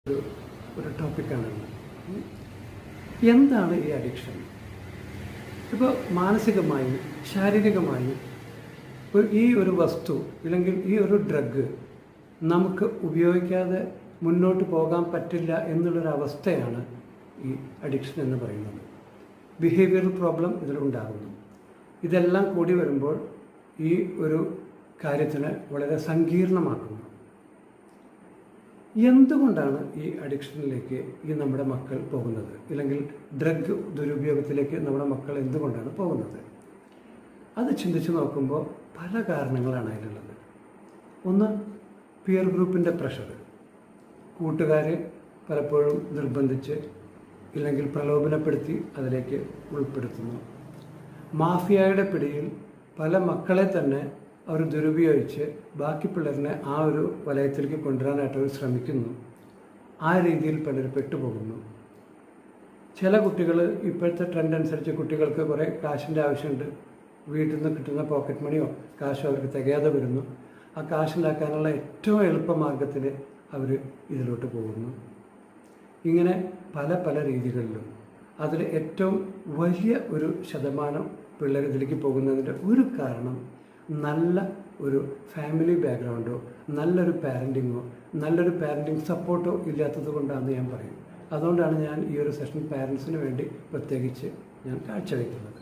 ഒരു ഒരു ടോപ്പിക്കാണ്. എന്താണ് ഈ അഡിക്ഷൻ? ഇപ്പോൾ മാനസികമായി ശാരീരികമായി ഈ ഒരു വസ്തു അല്ലെങ്കിൽ ഈ ഒരു ഡ്രഗ് നമുക്ക് ഉപയോഗിക്കാതെ മുന്നോട്ട് പോകാൻ പറ്റില്ല എന്നുള്ളൊരവസ്ഥയാണ് ഈ അഡിക്ഷൻ എന്ന് പറയുന്നത്. ബിഹേവിയറൽ പ്രോബ്ലം ഇതിലുണ്ടാകുന്നു. ഇതെല്ലാം കൂടി വരുമ്പോൾ ഈ ഒരു കാര്യത്തിനെ വളരെ സങ്കീർണമാക്കുന്നു. എന്തുകൊണ്ടാണ് ഈ അഡിക്ഷനിലേക്ക് ഈ നമ്മുടെ മക്കൾ പോകുന്നത്, അല്ലെങ്കിൽ ഡ്രഗ് ദുരുപയോഗത്തിലേക്ക് നമ്മുടെ മക്കൾ എന്തുകൊണ്ടാണ് പോകുന്നത്? അത് ചിന്തിച്ച് നോക്കുമ്പോൾ പല കാരണങ്ങളാണ് അതിലുള്ളത്. ഒന്ന്, പിയർ ഗ്രൂപ്പിൻ്റെ പ്രഷർ. കൂട്ടുകാർ പലപ്പോഴും നിർബന്ധിച്ച് ഇല്ലെങ്കിൽ പ്രലോഭനപ്പെടുത്തി അതിലേക്ക് ഉൾപ്പെടുത്തുന്നു. മാഫിയയുടെ പിടിയിൽ പല മക്കളെ തന്നെ അവർ ദുരുപയോഗിച്ച് ബാക്കി പിള്ളേരിനെ ആ ഒരു വലയത്തിലേക്ക് കൊണ്ടുവരാനായിട്ട് അവർ ശ്രമിക്കുന്നു. ആ രീതിയിൽ പലർ പെട്ടുപോകുന്നു. ചില കുട്ടികൾ ഇപ്പോഴത്തെ ട്രെൻഡ് അനുസരിച്ച് കുട്ടികൾക്ക് കുറേ കാശിൻ്റെ ആവശ്യമുണ്ട്. വീട്ടിൽ നിന്ന് കിട്ടുന്ന പോക്കറ്റ് മണിയോ കാശോ അവർക്ക് തികയാതെ വരുന്നു. ആ കാശുണ്ടാക്കാനുള്ള ഏറ്റവും എളുപ്പമാർഗത്തിൽ അവർ ഇതിലോട്ട് പോകുന്നു. ഇങ്ങനെ പല പല രീതികളിലും അതിൽ ഏറ്റവും വലിയ ഒരു ശതമാനം പിള്ളേർ ഇതിലേക്ക് പോകുന്നതിൻ്റെ ഒരു കാരണം നല്ല ഒരു ഫാമിലി ബാക്ക്ഗ്രൗണ്ടോ നല്ലൊരു പാരൻറ്റിങ് സപ്പോർട്ടോ ഇല്ലാത്തത് കൊണ്ടാണെന്ന് ഞാൻ പറയും. അതുകൊണ്ടാണ് ഞാൻ ഈ ഒരു സെഷൻ പാരൻസിന് വേണ്ടി പ്രത്യേകിച്ച് ഞാൻ കാഴ്ചവെക്കുന്നത്.